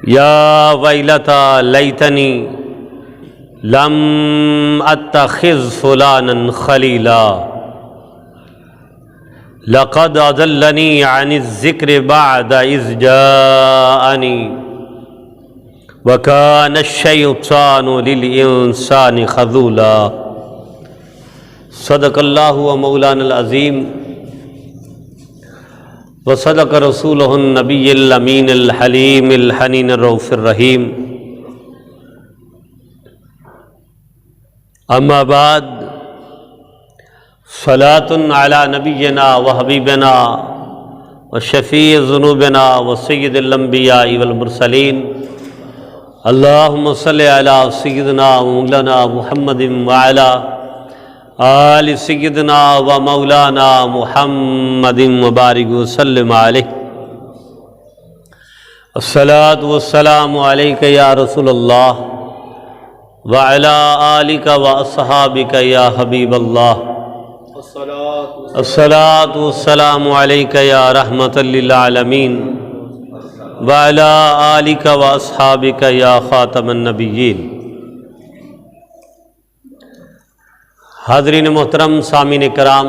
یا ویلتا لیتنی لم اتخذ فلانا خلیلا لقد اضلنی عن الذکر بعد اذ جاءنی وکان الشیطان للانسان خذولا۔ صدق اللہ و مولانا العظیم وصدق رسولہ النبی الامین الحلیم الحنین الرؤوف الرحیم۔ اما بعد، صلاۃ علی نبینا و حبیبنا و شفیع ذنوبنا و سید الانبیاء والمرسلین، اللہم صلی علی سیدنا و مولانا محمد وعلی آل سیدنا و مولانا محمد مبارک وسلم علیہ۔ الصلاۃ والسلام علیک یا رسول اللہ وعلی آلک و اصحابک یا حبیب اللہ۔ الصلاۃ والسلام علیک یا رحمۃ للعالمین وعلی آلک و اصحابک یا خاتم النبیین۔ حاضرین محترم، سامعین کرام،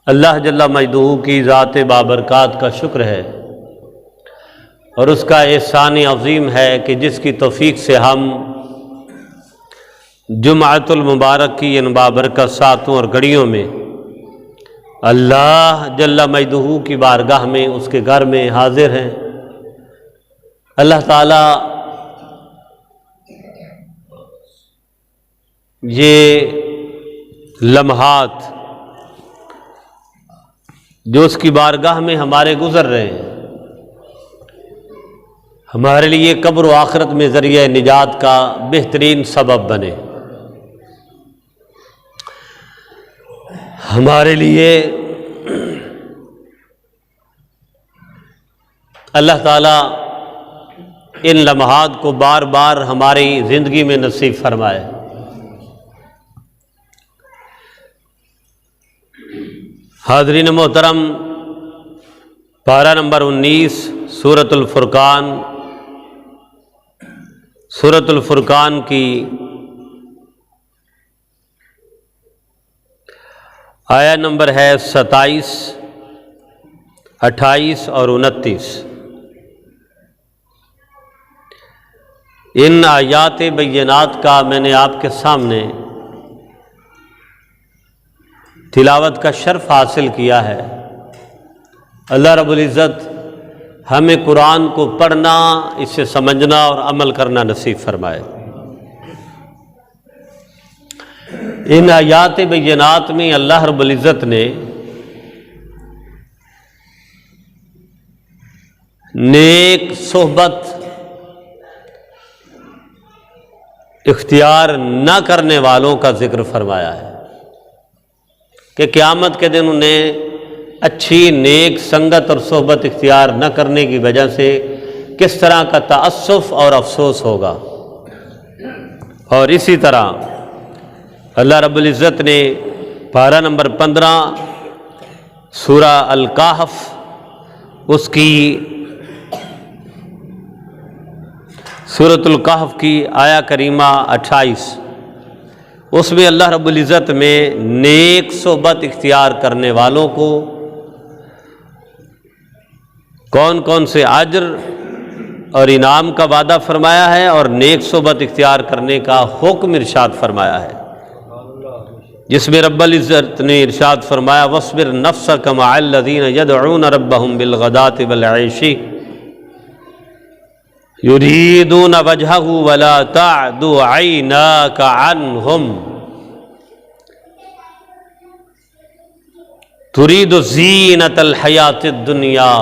اللہ جل مجدہ کی ذات بابرکات کا شکر ہے اور اس کا احسان عظیم ہے کہ جس کی توفیق سے ہم جمعۃ المبارک کی ان بابرکت ساعتوں اور گھڑیوں میں اللہ جل مجدہ کی بارگاہ میں، اس کے گھر میں حاضر ہیں۔ اللہ تعالیٰ یہ لمحات جو اس کی بارگاہ میں ہمارے گزر رہے ہیں، ہمارے لیے قبر و آخرت میں ذریعہ نجات کا بہترین سبب بنے، ہمارے لیے اللہ تعالیٰ ان لمحات کو بار بار ہماری زندگی میں نصیب فرمائے۔ حاضرین محترم، پارہ نمبر 19 سورۃ الفرقان، سورۃ الفرقان کی آیا نمبر ہے 27، 28 اور 29۔ ان آیات بینات کا میں نے آپ کے سامنے تلاوت کا شرف حاصل کیا ہے۔ اللہ رب العزت ہمیں قرآن کو پڑھنا، اسے سمجھنا اور عمل کرنا نصیب فرمائے۔ ان آیات بینات میں اللہ رب العزت نے نیک صحبت اختیار نہ کرنے والوں کا ذکر فرمایا ہے کہ قیامت کے دن انہیں اچھی نیک سنگت اور صحبت اختیار نہ کرنے کی وجہ سے کس طرح کا تأسف اور افسوس ہوگا۔ اور اسی طرح اللہ رب العزت نے پارہ نمبر 15 سورہ الکہف، اس کی سورۃ الکہف کی آیا کریمہ 28، اس میں اللہ رب العزت میں نیک صحبت اختیار کرنے والوں کو کون کون سے اجر اور انعام کا وعدہ فرمایا ہے اور نیک صحبت اختیار کرنے کا حکم ارشاد فرمایا ہے، جس میں رب العزت نے ارشاد فرمایا وَاصْبِرْ نَفْسَكَ مَعَ الَّذِينَ يَدْعُونَ رَبَّهُمْ بِالْغَدَاةِ وَالْعَشِيِّ يُرِيدُونَ وَجْهَهُ وَلَا تَعْدُ عَيْنَاكَ عَنْهُمْ تُرِيدُ زِينَةَ الْحَيَاةِ الدُّنْيَا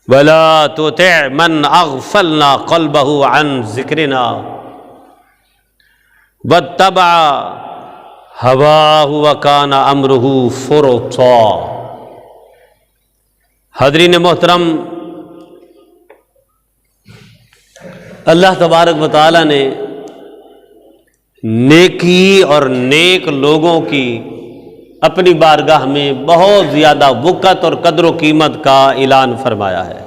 وَلَا تُطِعْ مَنْ أَغْفَلْنَا قَلْبَهُ عَنْ ذِكْرِنَا وَاتَّبَعَ هَوَاهُ وَكَانَ أَمْرُهُ فُرُطًا۔ حاضرین محترم، اللہ تبارک و تعالیٰ نے نیکی اور نیک لوگوں کی اپنی بارگاہ میں بہت زیادہ وقت اور قدر و قیمت کا اعلان فرمایا ہے۔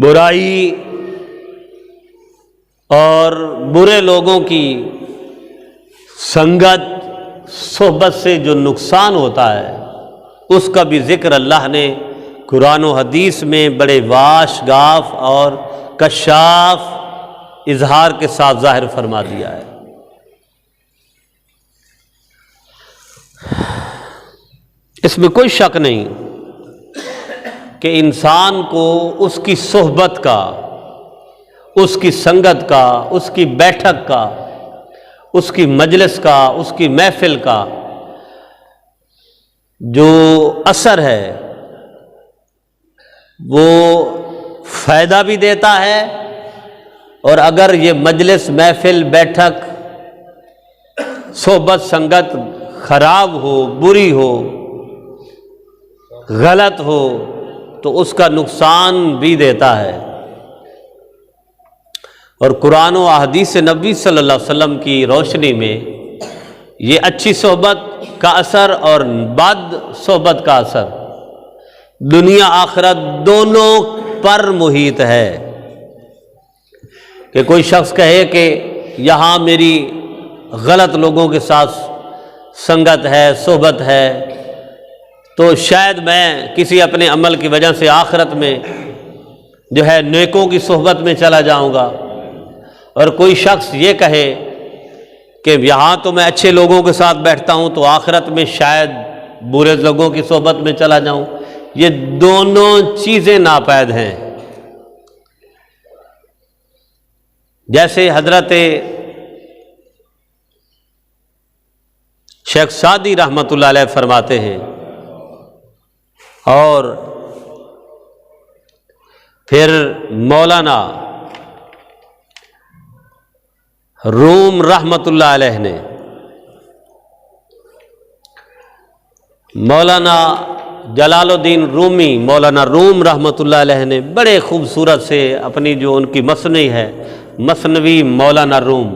برائی اور برے لوگوں کی سنگت صحبت سے جو نقصان ہوتا ہے اس کا بھی ذکر اللہ نے قرآن و حدیث میں بڑے واشگاف اور کشاف اظہار کے ساتھ ظاہر فرما دیا ہے۔ اس میں کوئی شک نہیں کہ انسان کو اس کی صحبت کا، اس کی سنگت کا، اس کی بیٹھک کا، اس کی مجلس کا، اس کی محفل کا جو اثر ہے وہ فائدہ بھی دیتا ہے، اور اگر یہ مجلس محفل بیٹھک صحبت سنگت خراب ہو، بری ہو، غلط ہو تو اس کا نقصان بھی دیتا ہے۔ اور قرآن و احادیث نبی صلی اللہ علیہ وسلم کی روشنی میں یہ اچھی صحبت کا اثر اور بد صحبت کا اثر دنیا آخرت دونوں پر محیط ہے۔ کہ کوئی شخص کہے کہ یہاں میری غلط لوگوں کے ساتھ سنگت ہے، صحبت ہے، تو شاید میں کسی اپنے عمل کی وجہ سے آخرت میں جو ہے نیکوں کی صحبت میں چلا جاؤں گا، اور کوئی شخص یہ کہے کہ یہاں تو میں اچھے لوگوں کے ساتھ بیٹھتا ہوں تو آخرت میں شاید برے لوگوں کی صحبت میں چلا جاؤں، یہ دونوں چیزیں ناپید ہیں۔ جیسے حضرت شیخ سعدی رحمۃ اللہ علیہ فرماتے ہیں، اور پھر مولانا روم رحمۃ اللہ علیہ نے، مولانا جلال الدین رومی، مولانا روم رحمۃ اللہ علیہ نے بڑے خوبصورت سے اپنی جو ان کی مثنوی ہے، مثنوی مولانا روم،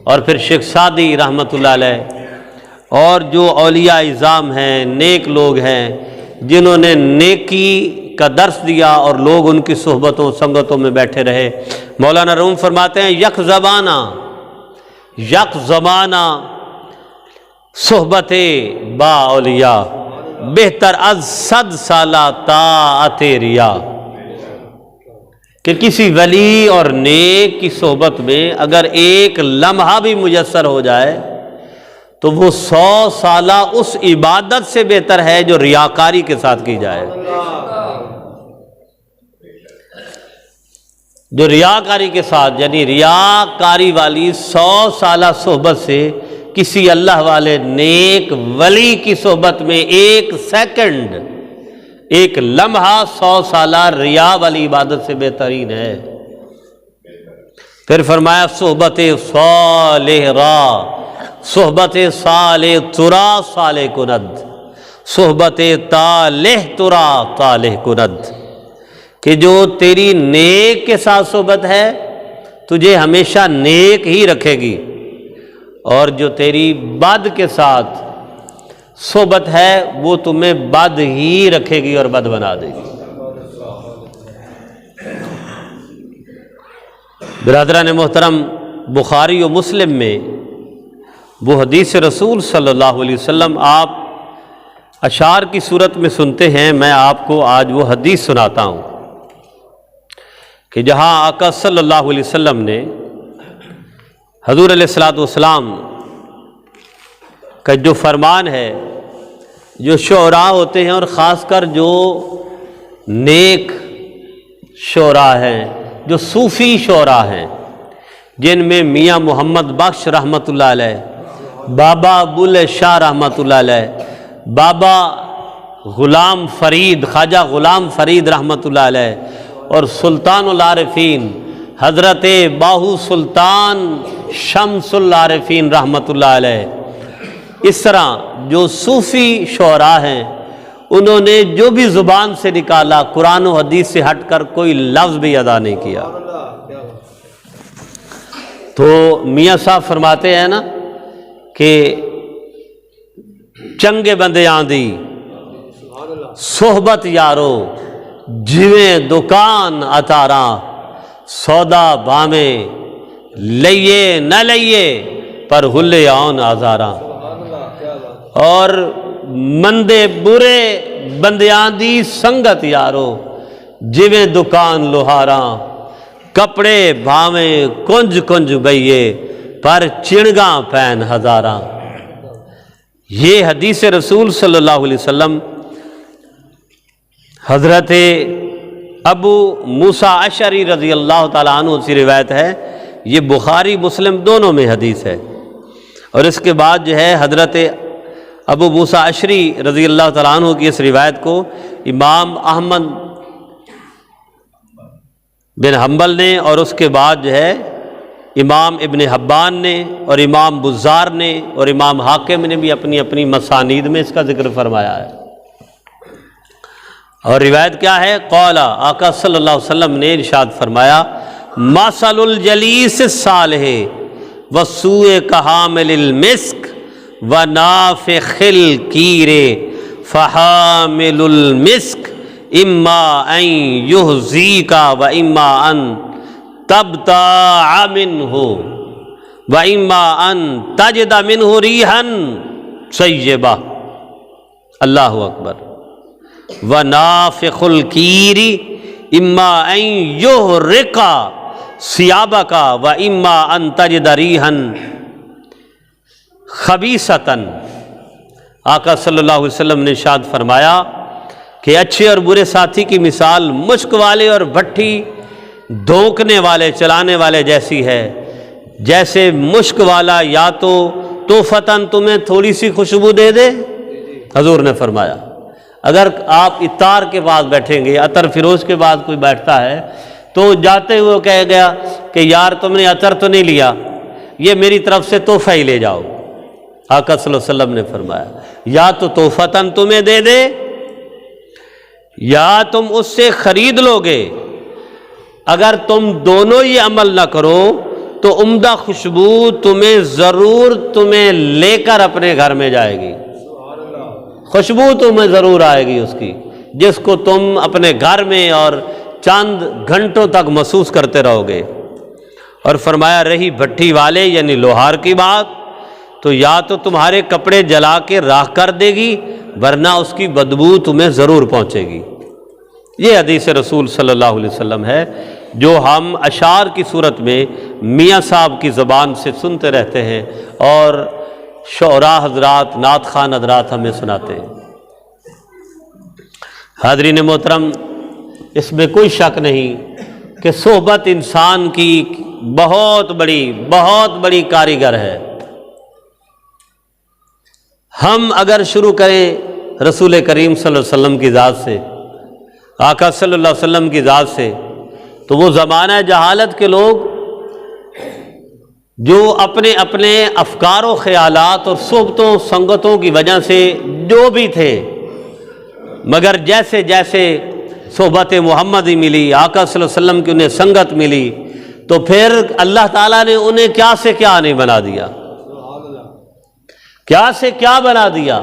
اور پھر شیخ سعدی رحمۃ اللہ علیہ، اور جو اولیاء اعظام ہیں، نیک لوگ ہیں جنہوں نے نیکی کا درس دیا اور لوگ ان کی صحبتوں سنگتوں میں بیٹھے رہے۔ مولانا روم فرماتے ہیں یک زمانہ صحبت با اولیاء بہتر از 100 سالہ طاعت ریا، کہ کسی ولی اور نیک کی صحبت میں اگر ایک لمحہ بھی میسر ہو جائے تو وہ 100 سالہ اس عبادت سے بہتر ہے جو ریاکاری کے ساتھ کی جائے۔ جو ریاکاری کے ساتھ، یعنی ریاکاری والی 100 سالہ صحبت سے کسی اللہ والے نیک ولی کی صحبت میں ایک سیکنڈ، ایک لمحہ 100 سالہ ریا والی عبادت سے بہترین ہے۔ پھر فرمایا صحبت صالح را صحبت صالح ترا صالح کند، صحبت طالح ترا طالح کند، کہ جو تیری نیک کے ساتھ صحبت ہے تجھے ہمیشہ نیک ہی رکھے گی، اور جو تیری بد کے ساتھ صحبت ہے وہ تمہیں بد ہی رکھے گی اور بد بنا دے گی۔ برادران محترم، بخاری و مسلم میں وہ حدیث رسول صلی اللہ علیہ وسلم آپ اشعار کی صورت میں سنتے ہیں، میں آپ کو آج وہ حدیث سناتا ہوں کہ جہاں آقا صلی اللہ علیہ وسلم نے حضور علیہ الصلوۃ والسلام کا جو فرمان ہے، جو شعراء ہوتے ہیں اور خاص کر جو نیک شعراء ہیں، جو صوفی شعراء ہیں، جن میں میاں محمد بخش رحمۃ اللہ علیہ، بابا بلے شاہ رحمۃ اللہ علیہ، بابا غلام فرید، خواجہ غلام فرید رحمۃ اللہ علیہ، اور سلطان العارفین حضرت باہو سلطان شمس العارفین رحمۃ اللہ علیہ، اس طرح جو صوفی شعراء ہیں انہوں نے جو بھی زبان سے نکالا قرآن و حدیث سے ہٹ کر کوئی لفظ بھی ادا نہیں کیا۔ تو میاں صاحب فرماتے ہیں نا کہ چنگے بندے آندی صحبت یارو جویں دکان اتاراں سودا بامیں لئیے نہ لئیے پر ہلے آن آزاراں اور مندے برے بندیاں دی سنگت یارو جویں دکان لوہاراں کپڑے بھاویں کنج کنج بئیے پر چڑگاں پین ہزاراں۔ یہ حدیث رسول صلی اللہ علیہ وسلم حضرت ابو موسیٰ اشعری رضی اللہ تعالیٰ عنہ سے روایت ہے، یہ بخاری مسلم دونوں میں حدیث ہے۔ اور اس کے بعد جو ہے حضرت ابو موسیٰ اشعری رضی اللہ تعالیٰ عنہ کی اس روایت کو امام احمد بن حنبل نے اور اس کے بعد جو ہے امام ابن حبان نے اور امام بزار نے اور امام حاکم نے بھی اپنی اپنی مسانید میں اس کا ذکر فرمایا ہے۔ اور روایت کیا ہے؟ قال آقا صلی اللہ علیہ وسلم نے ارشاد فرمایا مثل الجلیس الصالح وسوء کحامل المسک ونافخ الکیر فحامل المسک اما ان یحزیک و اما ان تبتاع منہ و اما ان تجد منہ ریحا طیبہ۔ اللہ اکبر۔ وَنَافِخُ الْكِيرِ إِمَّا أَن يُحْرِقَ ثِيَابَكَ وَإِمَّا أَن تَجِدَ رِيحًا خَبِيثَةً۔ آقا صلی اللہ علیہ وسلم نے ارشاد فرمایا کہ اچھے اور برے ساتھی کی مثال مشک والے اور بھٹی دھونکنے والے چلانے والے جیسی ہے، جیسے مشک والا یا تو توفتاً تمہیں تھوڑی سی خوشبو دے دے، حضور نے فرمایا اگر آپ عطار کے پاس بیٹھیں گے، عطر فروش کے بعد کوئی بیٹھتا ہے تو جاتے ہوئے کہے گیا کہ یار تم نے عطر تو نہیں لیا، یہ میری طرف سے تحفہ ہی لے جاؤ۔ آقا صلی اللہ علیہ وسلم نے فرمایا یا تو تحفتاً تمہیں دے دے یا تم اس سے خرید لو گے۔ اگر تم دونوں ہی عمل نہ کرو تو عمدہ خوشبو تمہیں لے کر اپنے گھر میں جائے گی، خوشبو تمہیں ضرور آئے گی اس کی، جس کو تم اپنے گھر میں اور چند گھنٹوں تک محسوس کرتے رہو گے۔ اور فرمایا رہی بھٹی والے یعنی لوہار کی بات، تو یا تو تمہارے کپڑے جلا کے راکھ کر دے گی ورنہ اس کی بدبو تمہیں ضرور پہنچے گی۔ یہ حدیث رسول صلی اللہ علیہ وسلم ہے جو ہم اشعار کی صورت میں میاں صاحب کی زبان سے سنتے رہتے ہیں اور شعراء حضرات نعت خوان حضرات ہمیں سناتے ہیں۔ حاضرین محترم، اس میں کوئی شک نہیں کہ صحبت انسان کی بہت بڑی کاریگر ہے۔ ہم اگر شروع کریں رسول کریم صلی اللہ علیہ وسلم کی ذات سے، آقا صلی اللہ علیہ وسلم کی ذات سے، تو وہ زمانہ جہالت کے لوگ جو اپنے اپنے افکار و خیالات اور صحبتوں سنگتوں کی وجہ سے جو بھی تھے، مگر جیسے جیسے صحبت محمدی ملی، آقا صلی اللہ علیہ وسلم کی انہیں سنگت ملی، تو پھر اللہ تعالیٰ نے انہیں کیا سے کیا نہیں بنا دیا، کیا سے کیا بنا دیا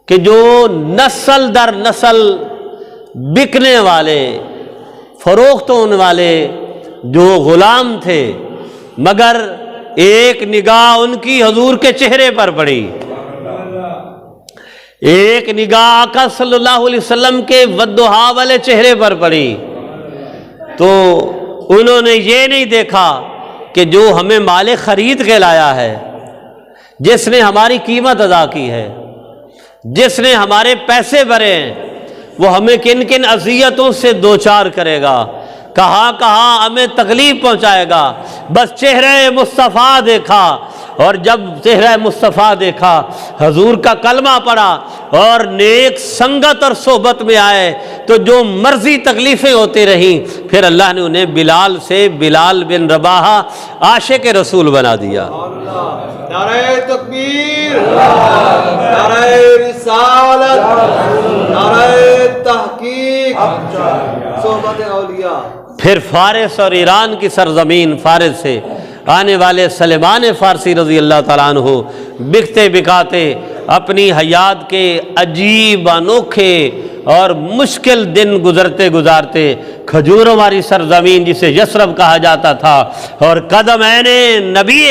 کہ جو نسل در نسل بکنے والے فروخت ہونے والے جو غلام تھے، مگر ایک نگاہ ان کی حضور کے چہرے پر پڑی، ایک نگاہ آقا صلی اللہ علیہ وسلم کے والضحیٰ والے چہرے پر پڑی، تو انہوں نے یہ نہیں دیکھا کہ جو ہمیں مال خرید کے لایا ہے، جس نے ہماری قیمت ادا کی ہے، جس نے ہمارے پیسے بھرے ہیں، وہ ہمیں کن کن اذیتوں سے دوچار کرے گا، کہاں کہاں ہمیں تکلیف پہنچائے گا۔ بس چہرہ مصطفیٰ دیکھا، اور جب چہرہ مصطفیٰ دیکھا، حضور کا کلمہ پڑھا اور نیک سنگت اور صحبت میں آئے تو جو مرضی تکلیفیں ہوتی رہیں، پھر اللہ نے انہیں بلال سے بلال بن رباح عاشق رسول بنا دیا۔ نعرہ تکبیر، نعرہ رسالت، نعرہ تحقیق، صحبت اولیاء۔ پھر فارس اور ایران کی سرزمین فارس سے آنے والے سلیمان فارسی رضی اللہ تعالیٰ عنہ بکتے بکاتے اپنی حیات کے عجیب انوکھے اور مشکل دن گزرتے گزارتے کھجوروں والی سرزمین جسے یثرب کہا جاتا تھا اور قدمین نبی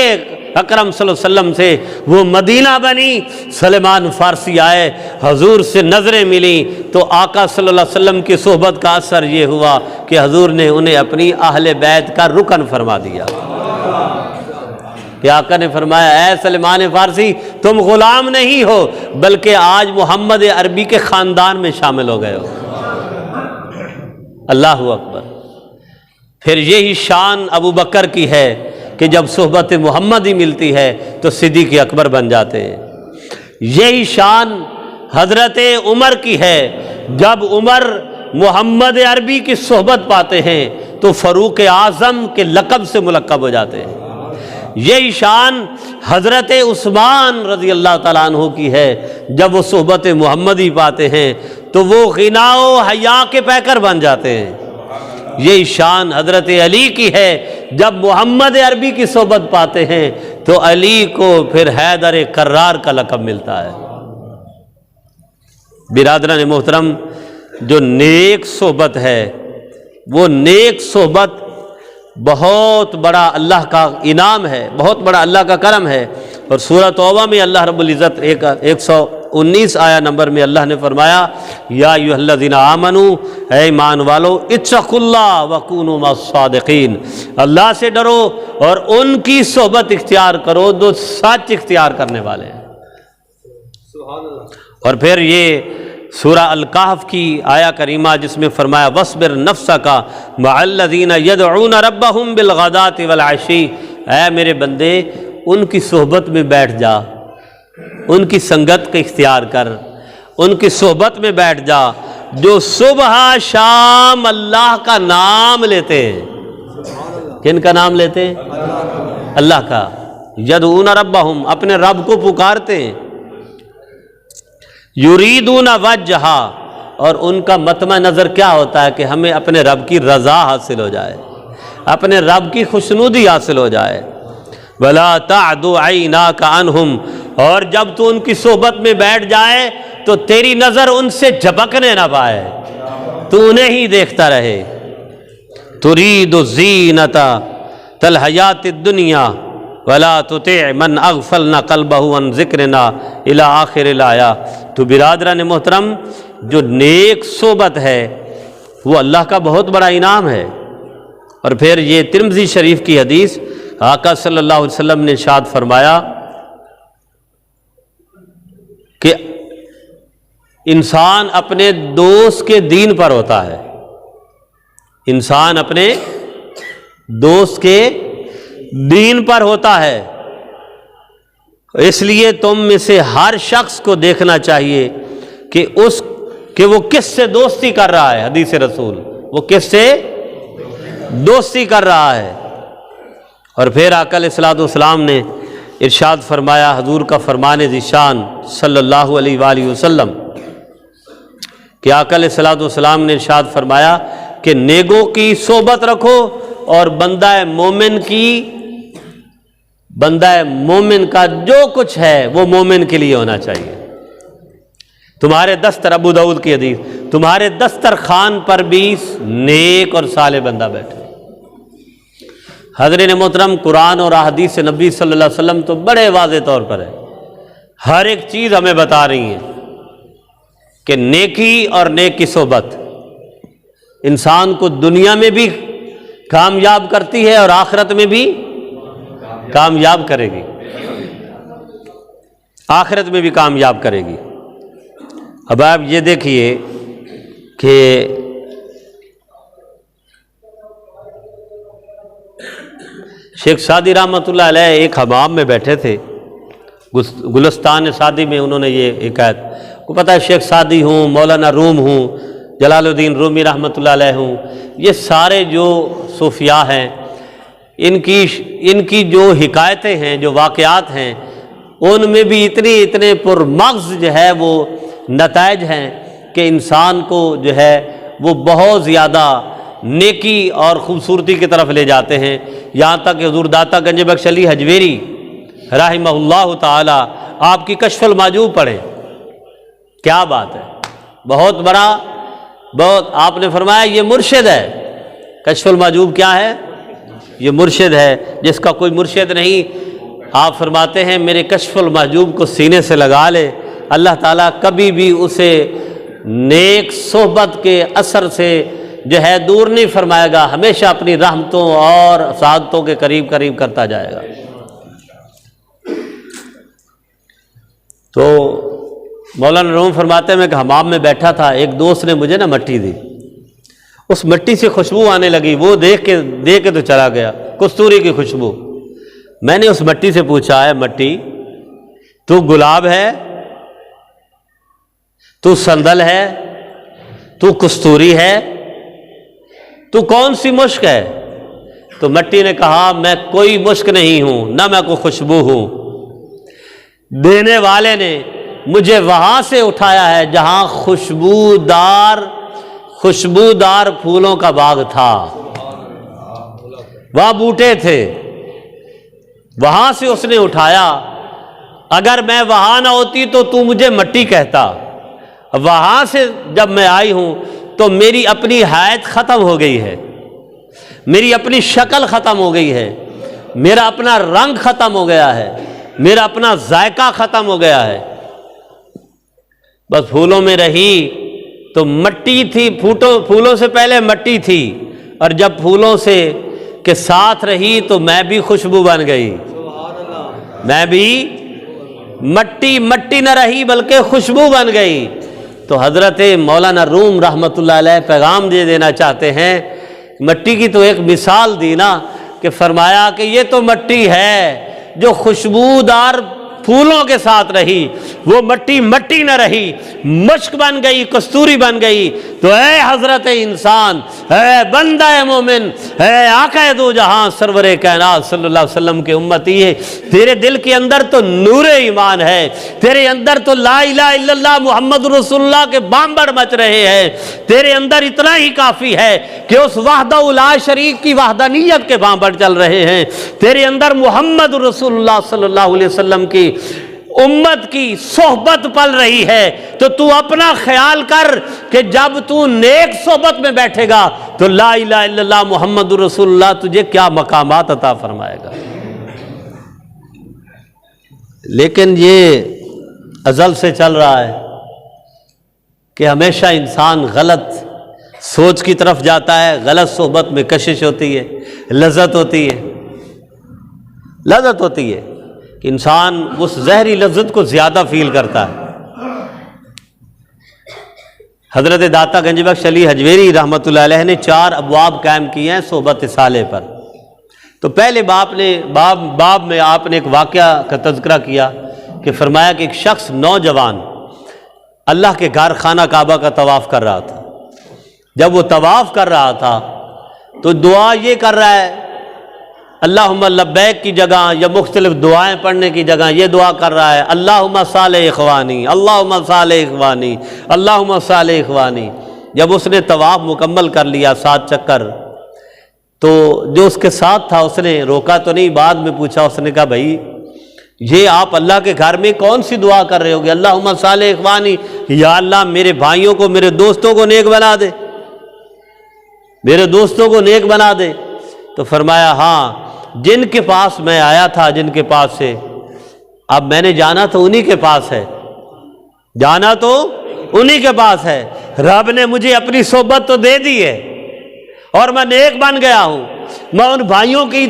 اکرم صلی اللہ علیہ وسلم سے وہ مدینہ بنی، سلمان فارسی آئے، حضور سے نظریں ملیں تو آقا صلی اللہ علیہ وسلم کی صحبت کا اثر یہ ہوا کہ حضور نے انہیں اپنی اہل بیت کا رکن فرما دیا کہ آقا نے فرمایا اے سلمان فارسی تم غلام نہیں ہو بلکہ آج محمد عربی کے خاندان میں شامل ہو گئے ہو۔ اللہ اکبر۔ پھر یہی شان ابو بکر کی ہے کہ جب صحبت محمد ہی ملتی ہے تو صدیق اکبر بن جاتے ہیں۔ یہی شان حضرت عمر کی ہے، جب عمر محمد عربی کی صحبت پاتے ہیں تو فاروق اعظم کے لقب سے ملقب ہو جاتے ہیں۔ یہی شان حضرت عثمان رضی اللہ تعالیٰ عنہ کی ہے، جب وہ صحبت محمدی پاتے ہیں تو وہ غنا و حیا کے پیکر بن جاتے ہیں۔ یہی شان حضرت علی کی ہے، جب محمد عربی کی صحبت پاتے ہیں تو علی کو پھر حیدر کرار کا لقب ملتا ہے۔ برادران محترم، جو نیک صحبت ہے وہ نیک صحبت بہت بڑا اللہ کا انعام ہے، بہت بڑا اللہ کا کرم ہے۔ اور سورہ توبہ میں اللہ رب العزت 119 آیا نمبر میں اللہ نے فرمایا یا ایھا الذین آمنوا، اے ایمان والو، اتقوا اللہ وکونوا مع الصادقین، اللہ سے ڈرو اور ان کی صحبت اختیار کرو جو سچ اختیار کرنے والے ہیں۔ سبحان اللہ۔ اور پھر یہ سورہ الکہف کی آیا کریمہ جس میں فرمایا وَاصْبِرْ نَفْسَكَ مَعَ الَّذِينَ يَدْعُونَ رَبَّهُمْ بِالْغَدَاةِ وَالْعَشِيِّ، اے میرے بندے ان کی صحبت میں بیٹھ جا، ان کی سنگت کا اختیار کر، ان کی صحبت میں بیٹھ جا جو صبح شام اللہ کا نام لیتے ہیں۔ کن کا نام لیتے ہیں؟ اللہ کا۔ یدعون ربہم، اپنے رب کو پکارتے ہیں۔ یریدون وجہہ، اور ان کا مطمع نظر کیا ہوتا ہے کہ ہمیں اپنے رب کی رضا حاصل ہو جائے، اپنے رب کی خوشنودی حاصل ہو جائے۔ وَلَا تَعْدُ عَيْنَاكَ عَنْهُمْ، اور جب تو ان کی صحبت میں بیٹھ جائے تو تیری نظر ان سے جھپکنے نہ پائے، تو انہیں ہی دیکھتا رہے۔ تُرِيدُ زِينَةَ الْحَيَاةِ الدُّنْيَا وَلَا تُطِعْ مَنْ أَغْفَلْنَا قَلْبَهُ عَنْ ذِكْرِنَا إِلَىٰ آخِرِ الْآيَةِ۔ تو برادران محترم، جو نیک صحبت ہے وہ اللہ کا بہت بڑا انعام ہے۔ اور پھر یہ ترمذی شریف کی حدیث، آقا صلی اللہ علیہ وسلم نے ارشاد فرمایا کہ انسان اپنے دوست کے دین پر ہوتا ہے، انسان اپنے دوست کے دین پر ہوتا ہے، اس لیے تم میں سے ہر شخص کو دیکھنا چاہیے کہ وہ کس سے دوستی کر رہا ہے۔ حدیث رسول، وہ کس سے دوستی کر رہا ہے۔ اور پھر آقا علیہ الصلوۃ والسلام نے ارشاد فرمایا، حضور کا فرمان ذیشان صلی اللہ علیہ وآلہ وسلم، کہ آقا علیہ الصلوۃ والسلام نے ارشاد فرمایا کہ نیکوں کی صحبت رکھو اور بندہ مومن کا جو کچھ ہے وہ مومن کے لیے ہونا چاہیے۔ تمہارے دستر، ابو داؤد کی حدیث، تمہارے دسترخوان پر بھی نیک اور صالح بندہ بیٹھے۔ حضرت محترم، قرآن اور احادیث نبی صلی اللہ علیہ وسلم تو بڑے واضح طور پر ہے، ہر ایک چیز ہمیں بتا رہی ہیں کہ نیکی اور نیک کی صحبت انسان کو دنیا میں بھی کامیاب کرتی ہے اور آخرت میں بھی کامیاب کرے گی، آخرت میں بھی کامیاب کرے گی۔ اب آپ یہ دیکھیے کہ شیخ سعدی رحمۃ اللہ علیہ ایک حمام میں بیٹھے تھے، گلستان سعدی میں انہوں نے یہ حکایت کو پتہ ہے، شیخ سعدی ہوں، مولانا روم ہوں، جلال الدین رومی رحمۃ اللہ علیہ ہوں، یہ سارے جو صوفیاء ہیں ان کی جو حکایتیں ہیں، جو واقعات ہیں، ان میں بھی اتنے پرمغز جو ہے وہ نتائج ہیں کہ انسان کو جو ہے وہ بہت زیادہ نیکی اور خوبصورتی کی طرف لے جاتے ہیں۔ یہاں تک کہ حضور داتا گنج بخش علی حجویری رحمہ اللہ تعالی آپ کی کشف المحجوب پڑھیں، کیا بات ہے، بہت بڑا، بہت، آپ نے فرمایا یہ مرشد ہے۔ کشف المحجوب کیا ہے؟ یہ مرشد ہے، جس کا کوئی مرشد نہیں۔ آپ فرماتے ہیں میرے کشف المحجوب کو سینے سے لگا لے، اللہ تعالیٰ کبھی بھی اسے نیک صحبت کے اثر سے جو ہے دور نہیں فرمائے گا، ہمیشہ اپنی رحمتوں اور سعادتوں کے قریب قریب کرتا جائے گا۔ تو مولانا روم فرماتے ہیں میں کہ حمام میں بیٹھا تھا، ایک دوست نے مجھے نا مٹی دی، اس مٹی سے خوشبو آنے لگی، وہ دے کے تو چلا گیا، کستوری کی خوشبو۔ میں نے اس مٹی سے پوچھا، ہے مٹی تو گلاب ہے، تو سندل ہے، تو کستوری ہے، تو کون سی مشک ہے؟ تو مٹی نے کہا میں کوئی مشک نہیں ہوں، نہ میں کوئی خوشبو ہوں، دینے والے نے مجھے وہاں سے اٹھایا ہے جہاں خوشبودار پھولوں کا باغ تھا، وہاں بوٹے تھے، وہاں سے اس نے اٹھایا۔ اگر میں وہاں نہ ہوتی تو مجھے مٹی کہتا، وہاں سے جب میں آئی ہوں تو میری اپنی حیت ختم ہو گئی ہے، میری اپنی شکل ختم ہو گئی ہے، میرا اپنا رنگ ختم ہو گیا ہے، میرا اپنا ذائقہ ختم ہو گیا ہے، بس پھولوں میں رہی تو مٹی تھی، پھولوں سے پہلے مٹی تھی، اور جب پھولوں سے کے ساتھ رہی تو میں بھی خوشبو بن گئی، میں بھی مٹی نہ رہی بلکہ خوشبو بن گئی۔ تو حضرت مولانا روم رحمۃ اللہ علیہ پیغام دے دینا چاہتے ہیں، مٹی کی تو ایک مثال دی نا، کہ فرمایا کہ یہ تو مٹی ہے جو خوشبودار پھولوں کے ساتھ رہی، وہ مٹی نہ رہی، مشک بن گئی، کستوری بن گئی۔ تو اے حضرت انسان، اے بندہ مومن، اے آقا دو جہاں سرور کائنات صلی اللہ علیہ وسلم کے امتی ہے، تیرے دل کے اندر تو نور ایمان ہے، تیرے اندر تو لا الہ الا اللہ محمد رسول اللہ کے بامبڑ مچ رہے ہیں، تیرے اندر اتنا ہی کافی ہے کہ اس وحدہ لا شریک کی وحدانیت کے بامبڑ چل رہے ہیں، تیرے اندر محمد رسول اللہ صلی اللہ علیہ وسلم کی امت کی صحبت پل رہی ہے۔ تو اپنا خیال کر کہ جب تو نیک صحبت میں بیٹھے گا تو لا الہ الا اللہ محمد رسول اللہ تجھے کیا مقامات عطا فرمائے گا۔ لیکن یہ ازل سے چل رہا ہے کہ ہمیشہ انسان غلط سوچ کی طرف جاتا ہے، غلط صحبت میں کشش ہوتی ہے، لذت ہوتی ہے کہ انسان اس زہری لذت کو زیادہ فیل کرتا ہے۔ حضرت داتا گنج بخش علی حجویری رحمۃ اللہ علیہ نے 4 ابواب قائم کیے ہیں صحبت صالح پر۔ تو پہلے باب میں آپ نے ایک واقعہ کا تذکرہ کیا کہ فرمایا کہ ایک شخص نوجوان اللہ کے گھر خانہ کعبہ کا طواف کر رہا تھا۔ جب وہ طواف کر رہا تھا تو دعا یہ کر رہا ہے، اللہم لبیک کی جگہ یا مختلف دعائیں پڑھنے کی جگہ یہ دعا کر رہا ہے، اللہم صالح اخوانی، اللہم صالح اخوانی، اللہم صالح اخوانی۔ جب اس نے طواف مکمل کر لیا 7 چکر، تو جو اس کے ساتھ تھا اس نے روکا تو نہیں، بعد میں پوچھا، اس نے کہا بھائی یہ آپ اللہ کے گھر میں کون سی دعا کر رہے ہوگے؟ اللہم صالح اخوانی، یا اللہ میرے بھائیوں کو، میرے دوستوں کو نیک بنا دے، میرے دوستوں کو نیک بنا دے۔ تو فرمایا ہاں، جن کے پاس میں آیا تھا، جن کے پاس سے اب میں نے جانا تو انہی کے پاس ہے، جانا تو انہی کے پاس ہے، رب نے مجھے اپنی صحبت تو دے دی ہے اور میں نیک بن گیا ہوں، میں ان بھائیوں کی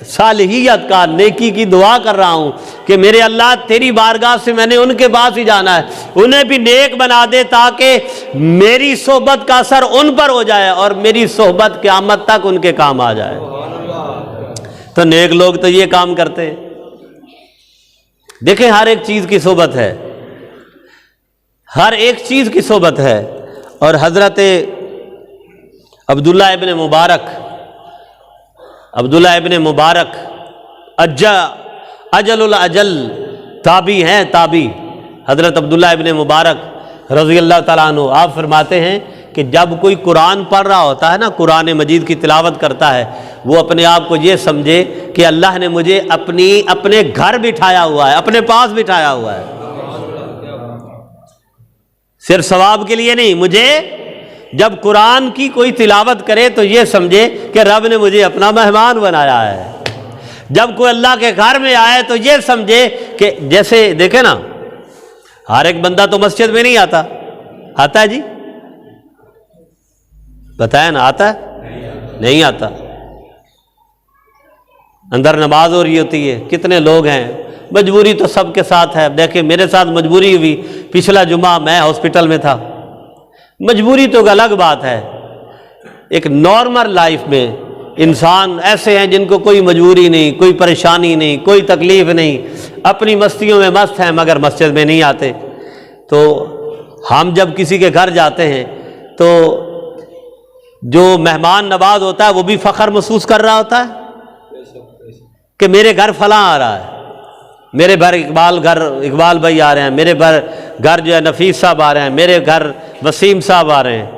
صالحیت کا، نیکی کی دعا کر رہا ہوں کہ میرے اللہ تیری بارگاہ سے میں نے ان کے پاس ہی جانا ہے، انہیں بھی نیک بنا دے تاکہ میری صحبت کا اثر ان پر ہو جائے اور میری صحبت قیامت تک ان کے کام آ جائے۔ تو نیک لوگ تو یہ کام کرتے ہیں۔ دیکھیں ہر ایک چیز کی صحبت ہے، ہر ایک چیز کی صحبت ہے۔ اور حضرت عبداللہ ابن مبارک اجل الاجل تابی ہیں، تابی حضرت عبداللہ ابن مبارک رضی اللہ تعالیٰ عنہ، آپ فرماتے ہیں کہ جب کوئی قرآن پڑھ رہا ہوتا ہے نا، قرآن مجید کی تلاوت کرتا ہے، وہ اپنے آپ کو یہ سمجھے کہ اللہ نے مجھے اپنے گھر بٹھایا ہوا ہے، اپنے پاس بٹھایا ہوا ہے، صرف ثواب کے لیے نہیں۔ مجھے جب قرآن کی کوئی تلاوت کرے تو یہ سمجھے کہ رب نے مجھے اپنا مہمان بنایا ہے۔ جب کوئی اللہ کے گھر میں آئے تو یہ سمجھے کہ جیسے دیکھیں نا، ہر ایک بندہ تو مسجد میں نہیں آتا ہے جی؟ بتائیں نا، آتا ہے؟ نہیں آتا۔ اندر نماز ہو رہی ہوتی ہے، کتنے لوگ ہیں، مجبوری تو سب کے ساتھ ہے۔ دیکھیں میرے ساتھ مجبوری ہوئی، پچھلا جمعہ میں ہاسپٹل میں تھا۔ مجبوری تو ایک الگ بات ہے، ایک نارمل لائف میں انسان ایسے ہیں جن کو کوئی مجبوری نہیں، کوئی پریشانی نہیں، کوئی تکلیف نہیں، اپنی مستیوں میں مست ہیں مگر مسجد میں نہیں آتے۔ تو ہم جب کسی کے گھر جاتے ہیں تو جو مہمان نواز ہوتا ہے وہ بھی فخر محسوس کر رہا ہوتا ہے کہ میرے گھر فلاں آ رہا ہے، میرے گھر اقبال بھائی آ رہے ہیں، میرے گھر جو ہے نفیس صاحب آ رہے ہیں، میرے گھر وسیم صاحب آ رہے ہیں،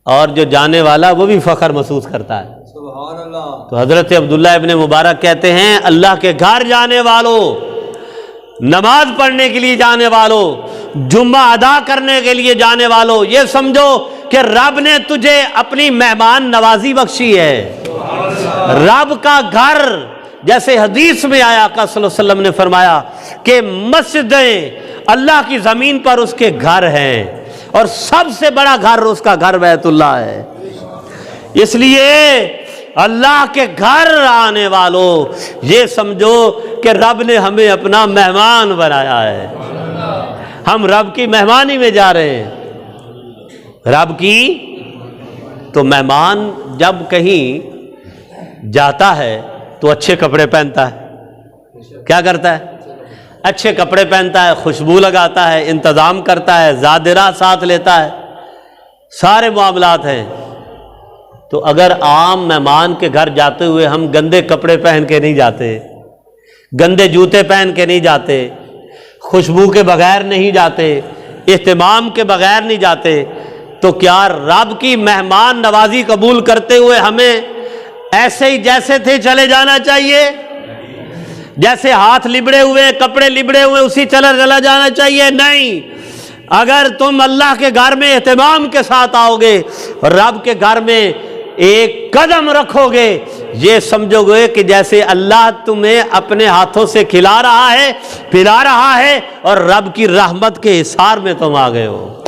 اور جو جانے والا وہ بھی فخر محسوس کرتا ہے۔ سبحان اللہ۔ تو حضرت عبداللہ ابن مبارک کہتے ہیں اللہ کے گھر جانے والوں، نماز پڑھنے کے لیے جانے والوں، جمعہ ادا کرنے کے لیے جانے والوں، یہ سمجھو کہ رب نے تجھے اپنی مہمان نوازی بخشی ہے۔ رب کا گھر، جیسے حدیث میں آیا آقا صلی اللہ علیہ وسلم نے فرمایا کہ مسجدیں اللہ کی زمین پر اس کے گھر ہیں، اور سب سے بڑا گھر اس کا گھر بیت اللہ ہے۔ اس لیے اللہ کے گھر آنے والوں یہ سمجھو کہ رب نے ہمیں اپنا مہمان بنایا ہے، ہم رب کی مہمانی میں جا رہے ہیں۔ رب کی تو مہمان جب کہیں جاتا ہے تو اچھے کپڑے پہنتا ہے، کیا کرتا ہے؟ اچھے کپڑے پہنتا ہے، خوشبو لگاتا ہے، انتظام کرتا ہے، زادرہ ساتھ لیتا ہے، سارے معاملات ہیں۔ تو اگر عام مہمان کے گھر جاتے ہوئے ہم گندے کپڑے پہن کے نہیں جاتے، گندے جوتے پہن کے نہیں جاتے، خوشبو کے بغیر نہیں جاتے، اہتمام کے بغیر نہیں جاتے، تو کیا رب کی مہمان نوازی قبول کرتے ہوئے ہمیں ایسے ہی جیسے تھے چلے جانا چاہیے؟ جیسے ہاتھ لبڑے ہوئے، کپڑے لبڑے ہوئے اسی چلا جانا چاہیے؟ نہیں، اگر تم اللہ کے گھر میں اہتمام کے ساتھ آؤ گے، رب کے گھر میں ایک قدم رکھو گے، یہ سمجھو گے کہ جیسے اللہ تمہیں اپنے ہاتھوں سے کھلا رہا ہے، پلا رہا ہے، اور رب کی رحمت کے احسار میں تم آ گئے ہو۔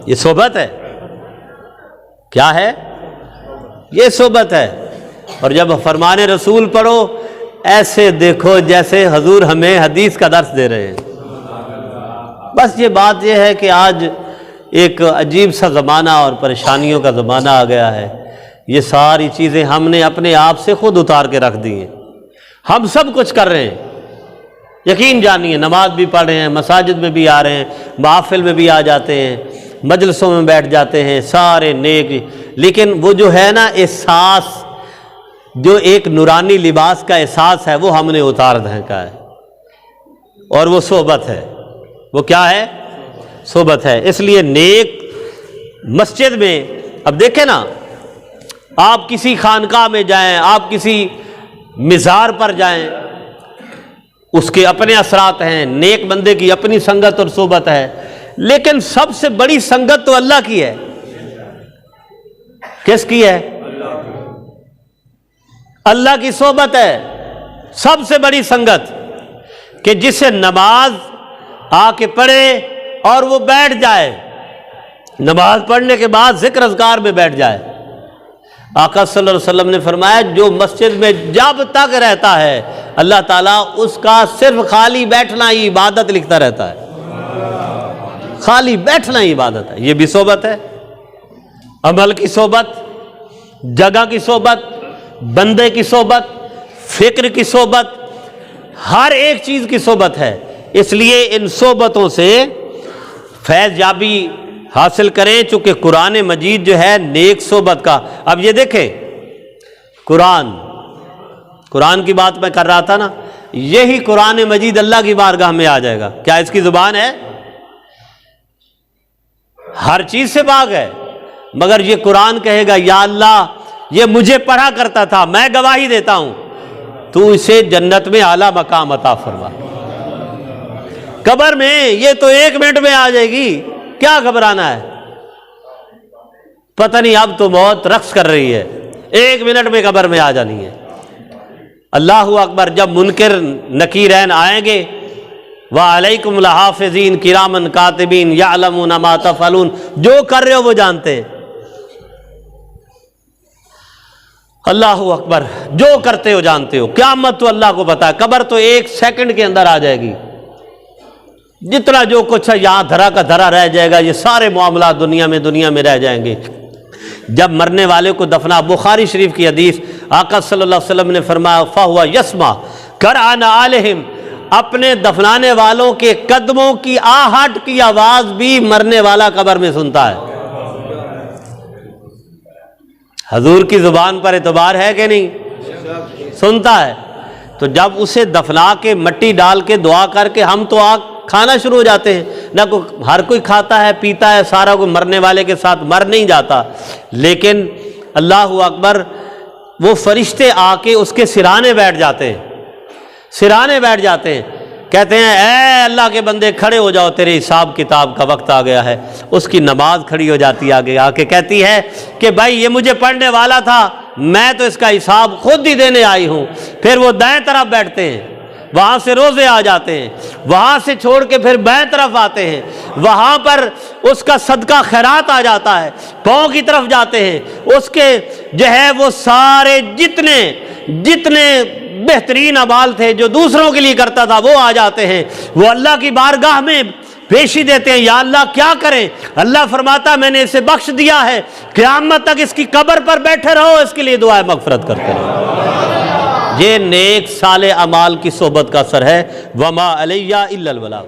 یہ صحبت ہے، کیا ہے؟ یہ صحبت ہے۔ اور جب فرمان رسول پڑھو ایسے دیکھو جیسے حضور ہمیں حدیث کا درس دے رہے ہیں۔ بس یہ بات یہ ہے کہ آج ایک عجیب سا زمانہ اور پریشانیوں کا زمانہ آ گیا ہے، یہ ساری چیزیں ہم نے اپنے آپ سے خود اتار کے رکھ دی ہیں، ہم سب کچھ کر رہے ہیں، یقین جانیے، نماز بھی پڑھ رہے ہیں، مساجد میں بھی آ رہے ہیں، محافل میں بھی آ جاتے ہیں، مجلسوں میں بیٹھ جاتے ہیں، سارے نیک، لیکن وہ جو ہے نا احساس، جو ایک نورانی لباس کا احساس ہے وہ ہم نے اتار دھنکا ہے، اور وہ صحبت ہے۔ وہ کیا ہے؟ صحبت ہے۔ اس لیے نیک مسجد میں، اب دیکھیں نا، آپ کسی خانقاہ میں جائیں، آپ کسی مزار پر جائیں، اس کے اپنے اثرات ہیں، نیک بندے کی اپنی سنگت اور صحبت ہے، لیکن سب سے بڑی سنگت تو اللہ کی ہے۔ کس کی ہے؟ اللہ کی صحبت ہے سب سے بڑی سنگت، کہ جسے نماز آ کے پڑھے اور وہ بیٹھ جائے، نماز پڑھنے کے بعد ذکر اذکار میں بیٹھ جائے۔ آقا صلی اللہ علیہ وسلم نے فرمایا جو مسجد میں جب تک رہتا ہے اللہ تعالیٰ اس کا صرف خالی بیٹھنا ہی عبادت لکھتا رہتا ہے، خالی بیٹھنا ہی عبادت ہے۔ یہ بھی صحبت ہے، عمل کی صحبت، جگہ کی صحبت، بندے کی صحبت، فکر کی صحبت، ہر ایک چیز کی صحبت ہے۔ اس لیے ان صحبتوں سے فیض یابی حاصل کریں، چونکہ قرآن مجید جو ہے نیک صحبت کا۔ اب یہ دیکھیں، قرآن کی بات میں کر رہا تھا نا، یہی قرآن مجید اللہ کی بارگاہ میں آ جائے گا، کیا اس کی زبان ہے؟ ہر چیز سے پاک ہے، مگر یہ قرآن کہے گا یا اللہ یہ مجھے پڑھا کرتا تھا، میں گواہی دیتا ہوں، تو اسے جنت میں اعلیٰ مقام عطا فرما۔ قبر میں یہ تو 1 منٹ میں آ جائے گی، کیا گھبرانا ہے؟ پتہ نہیں اب تو موت رقص کر رہی ہے، 1 منٹ میں قبر میں آ جانی ہے۔ اللہ اکبر۔ جب منکر نکیرین آئیں گے وَعَلَيْكُمْ لَحَافِظِينَ كِرَامًا كَاتِبِينَ يَعْلَمُونَ مَا تَفْعَلُونَ، جو کر رہے ہو وہ جانتے ہیں۔ اللہ اکبر، جو کرتے ہو جانتے ہو۔ قیامت تو اللہ کو پتا ہے، قبر تو 1 سیکنڈ کے اندر آ جائے گی۔ جتنا جو کچھ ہے یہاں دھرا کا دھرا رہ جائے گا، یہ سارے معاملات دنیا میں رہ جائیں گے۔ جب مرنے والے کو دفنا، بخاری شریف کی حدیث، آقا صلی اللہ علیہ وسلم نے فرمایا فَهُوَ يَسْمَعُ قَرْعَ نَعَالِهِمْ، اپنے دفنانے والوں کے قدموں کی آہٹ کی آواز بھی مرنے والا قبر میں سنتا ہے۔ حضور کی زبان پر اعتبار ہے کہ نہیں؟ سنتا ہے۔ تو جب اسے دفنا کے مٹی ڈال کے دعا کر کے ہم تو آگ کھانا شروع ہو جاتے ہیں، نہ ہر کوئی کھاتا ہے پیتا ہے، سارا کوئی مرنے والے کے ساتھ مر نہیں جاتا، لیکن اللہ اکبر وہ فرشتے آ کے اس کے سرانے بیٹھ جاتے ہیں، سرانے بیٹھ جاتے ہیں، کہتے ہیں اے اللہ کے بندے کھڑے ہو جاؤ، تیرے حساب کتاب کا وقت آ گیا ہے۔ اس کی نماز کھڑی ہو جاتی ہے، آگے آ کے کہتی ہے کہ بھائی یہ مجھے پڑھنے والا تھا، میں تو اس کا حساب خود ہی دینے آئی ہوں۔ پھر وہ دائیں طرف بیٹھتے ہیں، وہاں سے روزے آ جاتے ہیں، وہاں سے چھوڑ کے پھر بائیں طرف آتے ہیں، وہاں پر اس کا صدقہ خیرات آ جاتا ہے، پاؤں کی طرف جاتے ہیں، اس کے جو ہے وہ سارے جتنے بہترین اعمال تھے جو دوسروں کے لیے کرتا تھا وہ آ جاتے ہیں، وہ اللہ کی بارگاہ میں پیشی دیتے ہیں، یا اللہ کیا کریں؟ اللہ فرماتا میں نے اسے بخش دیا ہے، قیامت تک اس کی قبر پر بیٹھے رہو، اس کے لیے دعائیں مغفرت کرتے رہو۔ یہ نیک صالح اعمال کی صحبت کا اثر ہے۔ وما علیہ الا البلاغ۔